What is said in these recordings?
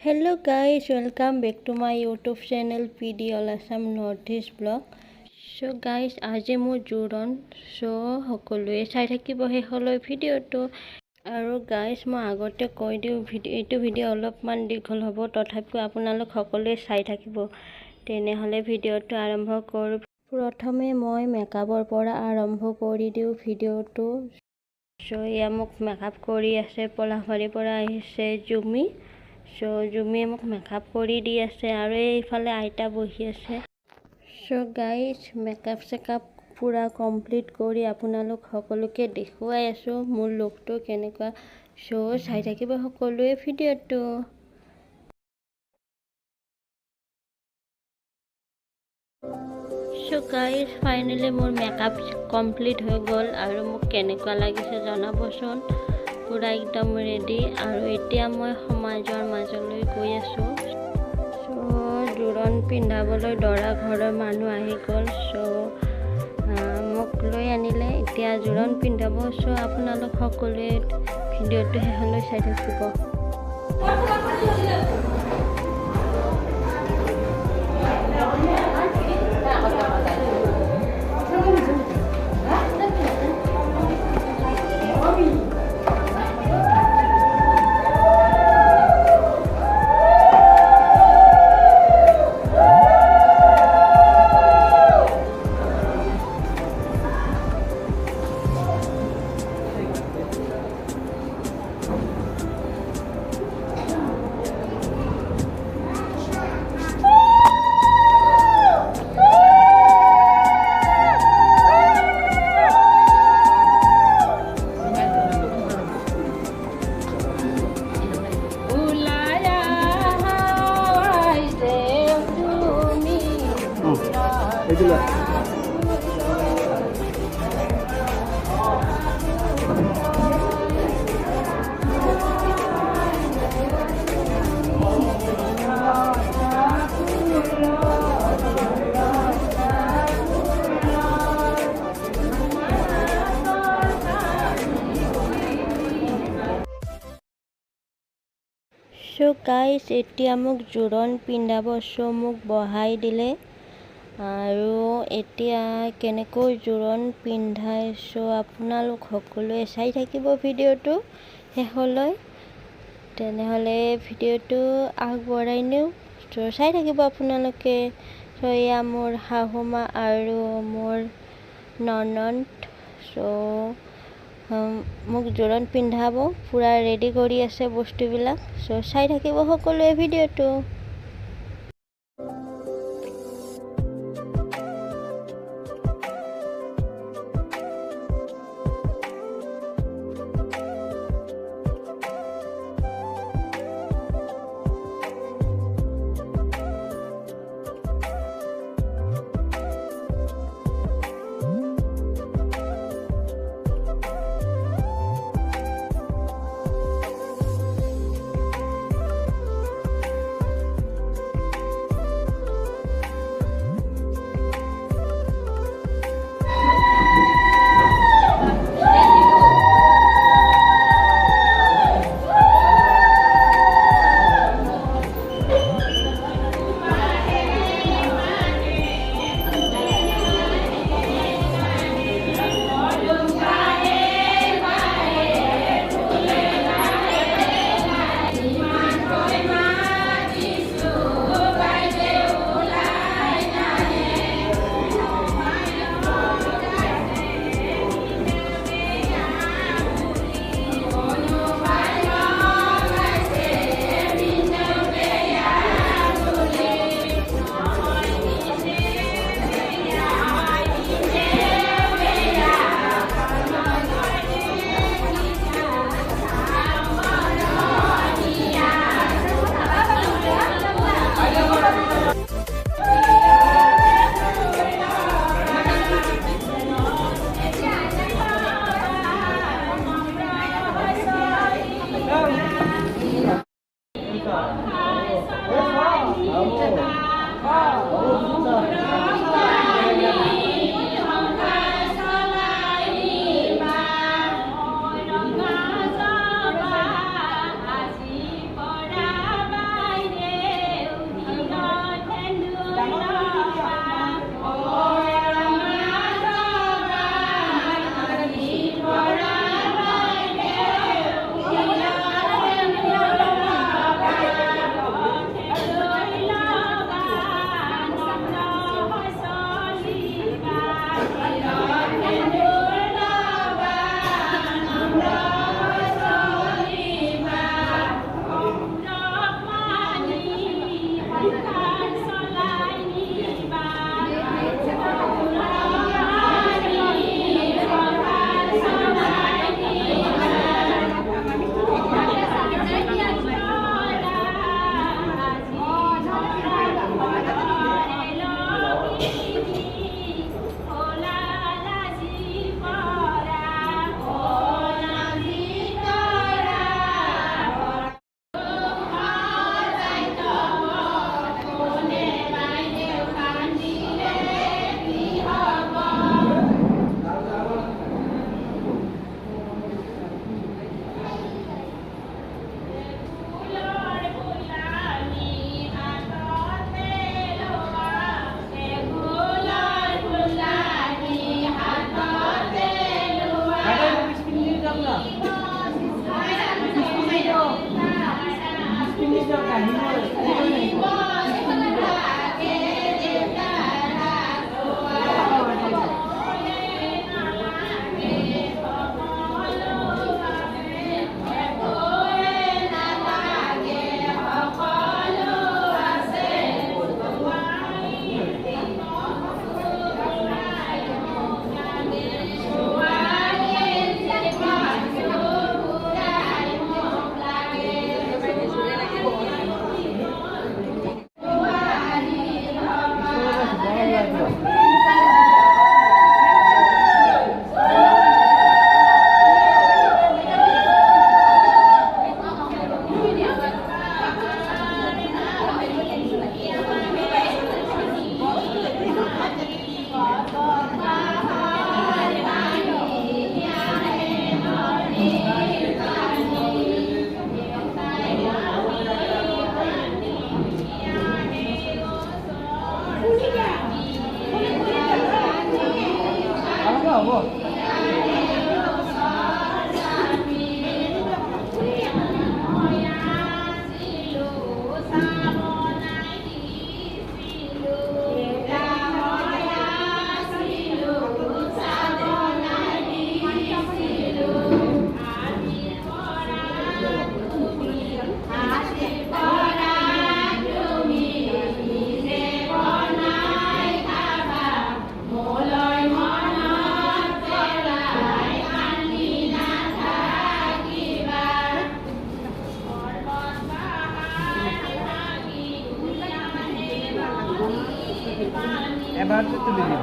Hello guys, welcome back to my YouTube channel PD All Assam Northeast Blog. So guys, আজি মোৰ জোৰণ সকলোৱে চাই থাকিব শেষলৈ ভিডিঅ'টো। আৰু গাইজ মই আগতে কৈ দিওঁ এইটো ভিডিঅ' অলপমান দীঘল হ'ব, তথাপিও আপোনালোক সকলোৱে চাই থাকিব। তেনেহ'লে ভিডিঅ'টো আৰম্ভ কৰোঁ। প্ৰথমে মই মেকআপৰ পৰা আৰম্ভ কৰি দিওঁ ভিডিঅ'টো। এয়া মোক মেকআপ কৰি আছে, পলাশবাৰীৰ পৰা আহিছে জুমি। জুমিয়ে মোক মেকআপ কৰি দি আছে আৰু এইফালে আইতা বহি আছে। গাইজ মেকআপ চেকআপ পুৰা কমপ্লিট কৰি আপোনালোক সকলোকে দেখুৱাই আছোঁ মোৰ লুকটো কেনেকুৱা। চাই থাকিব সকলোৱে ভিডিঅ'টো। গাইজ ফাইনেলি মোৰ মেকআপ কমপ্লিট হৈ গ'ল আৰু মোক কেনেকুৱা লাগিছে জনাবচোন। পুৰা একদম ৰেডি আৰু এতিয়া মই সমাজৰ মাজলৈ গৈ আছোঁ। জোৰণ পিন্ধাবলৈ দৰা ঘৰৰ মানুহ আহি গ'ল। মোক লৈ আনিলে, এতিয়া জোৰণ পিন্ধাব। আপোনালোক সকলোৱে ভিডিঅ'টো শেষলৈ চাই থাকিব। গাইজ এতিয়া মোক জোৰণ পিন্ধাব। মোক বহাই দিলে আৰু এতিয়া কেনেকৈ জোৰণ পিন্ধাই আপোনালোক সকলোৱে চাই থাকিব ভিডিঅ'টো শেষলৈ। তেনেহ'লে ভিডিঅ'টো আগবঢ়াই নিওঁ। চাই থাকিব আপোনালোকে। এয়া মোৰ শাহুমা আৰু মোৰ ননদ। মোক জোৰণ পিন্ধাব, পুৰা ৰেডি কৰি আছে বস্তুবিলাক। চাই থাকিব সকলোৱে ভিডিঅ'টো। এবাৰ তো তুলে দিই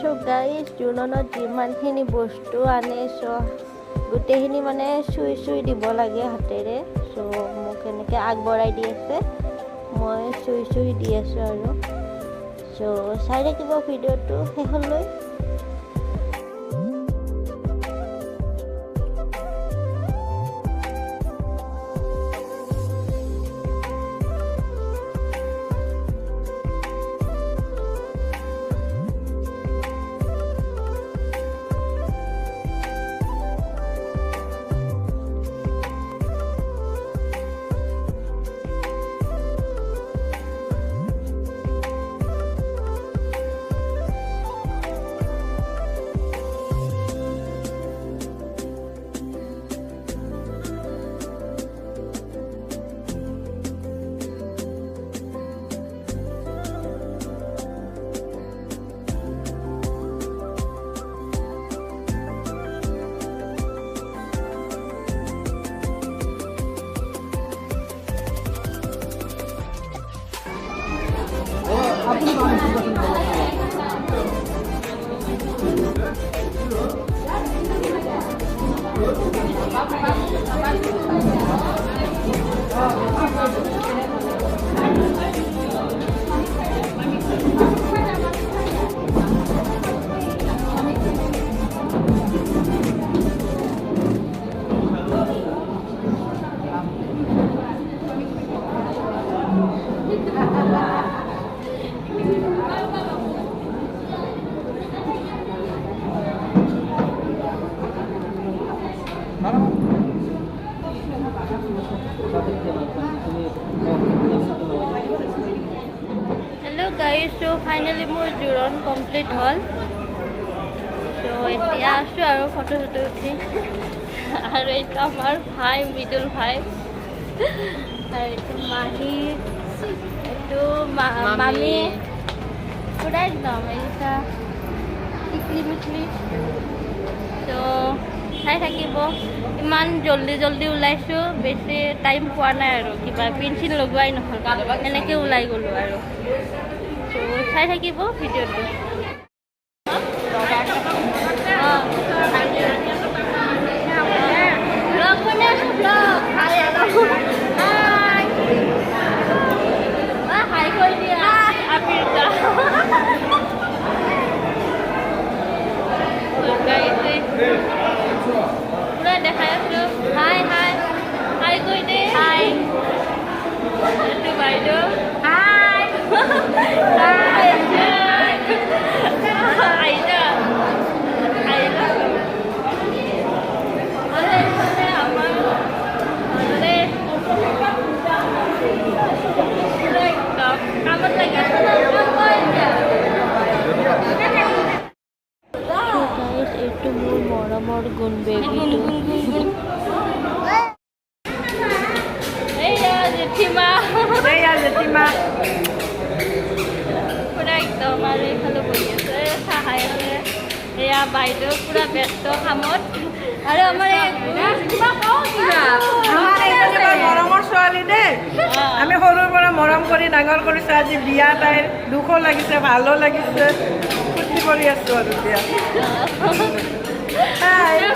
So guys, জোৰণত যিমানখিনি বস্তু আনে গোটেইখিনি মানে চুই চুই দিব লাগে হাতেৰে। মোক এনেকৈ আগবঢ়াই দি আছে, মই চুই চুই দি আছোঁ আৰু। চাই থাকিব ভিডিঅ'টো শেষলৈ। Hello guys, so finally মোৰ জোৰণ কমপ্লিট হ'ল। এতিয়া আছোঁ আৰু ফটো উঠি, আৰু এইটো আমাৰ ভাই, মৃদুল ভাই, আৰু এইটো মাহী, এইটো বাইদেউ মামী পুৰা একদম এইটা টিকলি মিকলি তো চাই থাকিব ইমান জল্দি জল্দি ওলাইছোঁ বেছি টাইম পোৱা নাই আৰু কিবা পেঞ্চিল লগোৱাই নহ'ল এনেকৈ ওলাই গ'লোঁ আৰু তো চাই থাকিব ভিডিঅ'টো হাই কৈ দিয়া আপিৰটা পুৰা দেখাই আছোঁ হাই হাই হাই কৈ দে হাই এইটো বাইদেউ হাই হাই আইতা আইতা আমাৰ কামত লাগি আছে এইটো মোৰ মৰমৰ গুণ বেবীটো এইয়া জেঠিমা পুৰা একদম আৰু এইফালে বহি আছে চাহ খাই আছে এয়া বাইদেউ পুৰা ব্যস্ত কামত আৰু আমাৰ মৰমৰ ছোৱালী দেই আমি সৰুৰ পৰা মৰম কৰি ডাঙৰ কৰিছোঁ আজি বিয়া তাইৰ দুখো লাগিছে ভালো লাগিছে ফূৰ্তি কৰি আছোঁ আৰু এতিয়া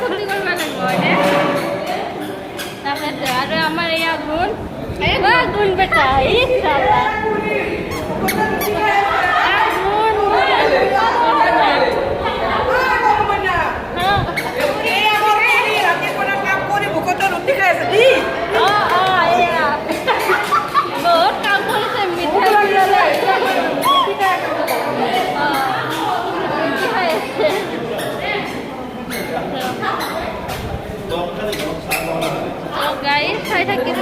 ফূৰ্তি কৰিব লাগিব তাৰপিছত আৰু আমাৰ এয়া গুণ গুণ বেটা বহুত কাম কৰিছে মিঠাই খাই আছে গাড়ী চাই থাকিব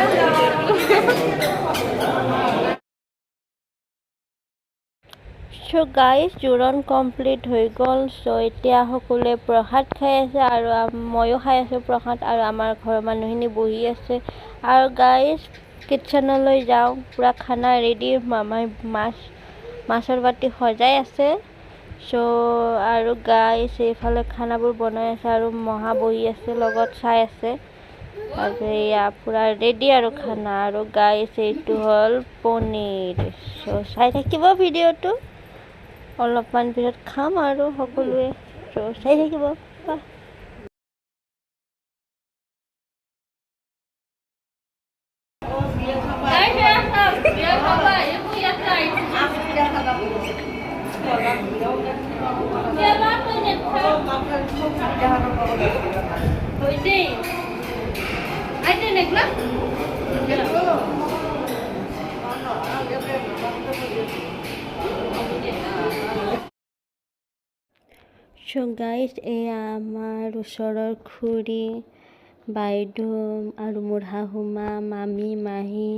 চ' গাইজ জোৰণ কমপ্লিট হৈ গ'ল চ' এতিয়া সকলোৱে প্ৰসাদ খাই আছে আৰু ময়ো খাই আছোঁ প্ৰসাদ আৰু আমাৰ ঘৰৰ মানুহখিনি বহি আছে আৰু গাইজ কিটচেনলৈ যাওঁ পূৰা খানা ৰেডি মামাই মাছৰ বাতি সজাই আছে চ' আৰু গাইজ এইফালে খানাবোৰ বনাই আছে আৰু মহা বহি আছে লগত চাই আছে আৰু এয়া পূৰা ৰেডি আৰু খানা আৰু গাইজ এইটো হ'ল পনীৰ চ' চাই থাকিব ভিডিঅ'টো অলপমান পিছত খাম আৰু সকলোৱে চাই থাকিব চ' গাইজ এয়া আমাৰ ওচৰৰ খুৰী বাইদেউ আৰু মোৰ শাহুমা মামী মাহী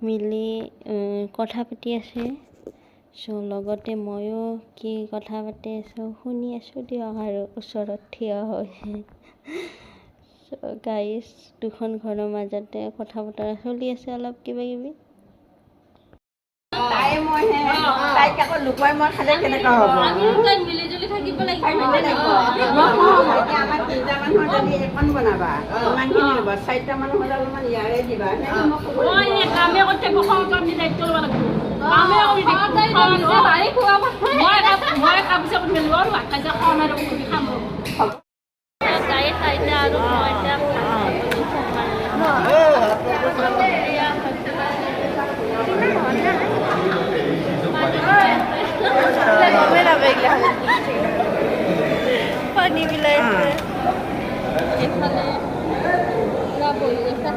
মিলি কথা পাতি আছে চ' লগতে ময়ো কি কথা পাতি আছোঁ শুনি আছোঁ দিয়ক আৰু ওচৰত থিয় হৈ চ' গাইজ দুখন ঘৰৰ মাজতে কথা বতৰা চলি আছে অলপ কিবা কিবি তাইক আকৌ লুকুৱাই মই খালে কেনেকুৱা হ'ব মিলিজুলি থাকিব লাগিব আমাৰ তিনিটা মানুহৰ যদি এখন বনাবা ইমানখিনি হ'ব 4টা মানুহ হ'লে অলপমান ইয়াৰে দিবা কামে কৰতে বসন্ত দায়িত্ব লব লাগবে মই কাপছে মেলো আৰু আকাশে খাম আৰু খাম গাই খাইছে আৰু পানী বিলাইছে এইফালে বহি আছে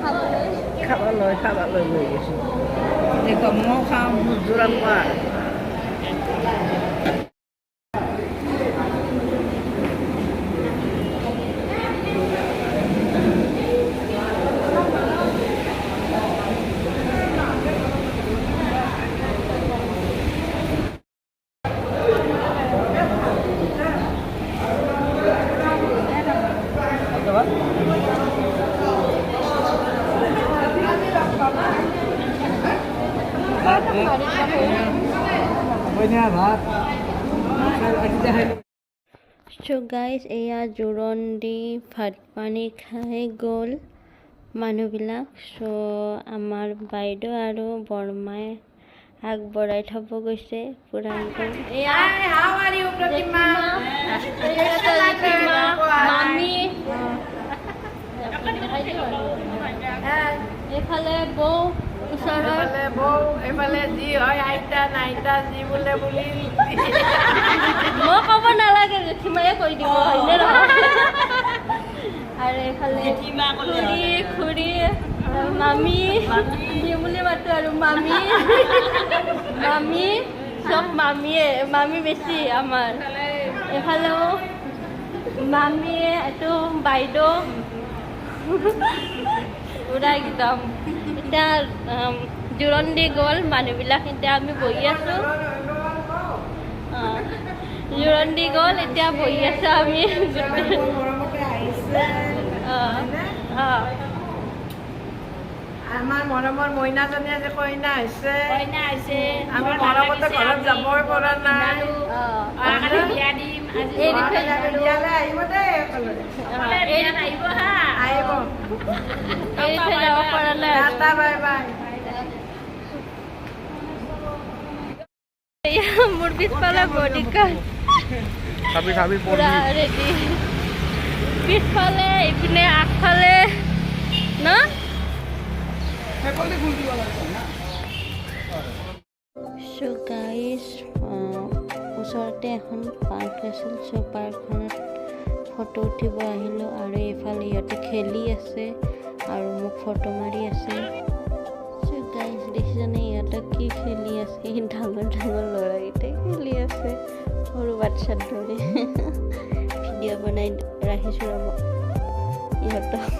খাবলৈ লৈ গৈছোঁ দেখো মই খাওঁ মোৰ জোৰা পোৱা So guys, এয়া জোৰণ দি ভাত পানী খাই গ'ল মানুহবিলাক। চ' আমাৰ বাইদেউ আৰু বৰমাই আগবঢ়াই থ'ব গৈছে পুৰা একদম। মামি এইফালে বৌ ওচৰৰ এইফালে যি হয় আইতা নাইতা যি বোলে বুলি মই ক'ব নালাগে, জেঠিমায়ে কৈ দিব হয়নে নহয়? আৰু এইফালে খুৰী মামী যি বুলি মাতো আৰু মামী চব মামীয়ে, মামী বেছি আমাৰ। এইফালেও মামীয়ে, এইটো বাইদেউ পুৰা একদম। এতিয়া জোৰণ দি গ'ল মানুহবিলাক, এতিয়া আমি বহি আছোঁ। জোৰণ দি গ'ল, এতিয়া বহি আছোঁ আমি। আমাৰ মৰমৰ মইনাজনী আজি কইনা হৈছে। আমি মৰমতে ঘৰত যাবই পৰা নাই। বিয়ালৈ আহিব দেই আহিব। যাব পৰা নাই। Tata bye bye. মোৰ পিছফালে বডিগাৰ্ড পুৰা ৰেডি, পিছফালে ইপিনে আগফালে ন। So guys, ওচৰতে এখন পাৰ্ক আছিল। চ' পাৰ্কখনত ফটো উঠিব আহিলোঁ আৰু এইফালে ইহঁতে খেলি আছে আৰু মোক ফটো মাৰি আছে। চ' গাইজ দেখিছেনে ইহঁতক কি খেলি আছে? ডাঙৰ ডাঙৰ ল'ৰাকেইটাই খেলি আছে সৰু বাচ্ছাৰ দৰে। ভিডিঅ' বনাই ৰাখিছোঁ ৰ'ব ইহঁতক।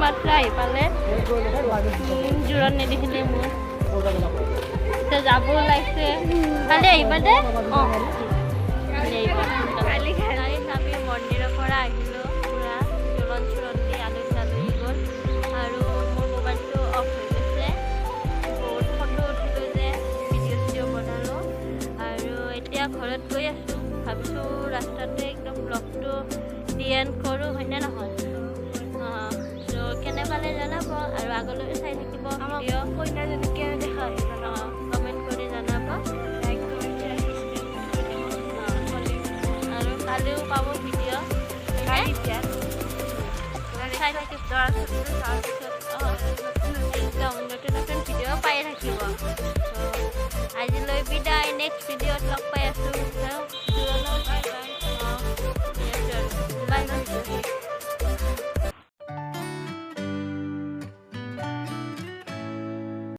মাত্ৰ আহি পালে, জোৰণ নেদেখিলে মোৰ। এতিয়া যাব ওলাইছে, কালি আহিবা দে। কালি আমি মন্দিৰৰ পৰা আহিলোঁ, পুৰা জোৰণ চোৰণ দি আলহী গ'ল আৰু মোৰ মোবাইলটো অফ হৈ গৈছে। বহুত ফটো উঠিলোঁ যে, ভিডিঅ' চিডিঅ' বনালোঁ আৰু এতিয়া ঘৰত গৈ আছোঁ। ভাবিছোঁ ৰাস্তাতে একদম ব্লগটো দি এণ্ড কৰোঁ, হয়নে নহয়? কেনে পালে জনাব আৰু আগলৈ চাই থাকিব ভিডিঅ'। কইনাজনীকে দেখা কমেণ্ট কৰি জনাব, আৰু কালিও পাব ভিডিঅ'। চাই থাকিব, একদম নতুন নতুন ভিডিঅ' পাই থাকিব। আজিলৈ বিদায়।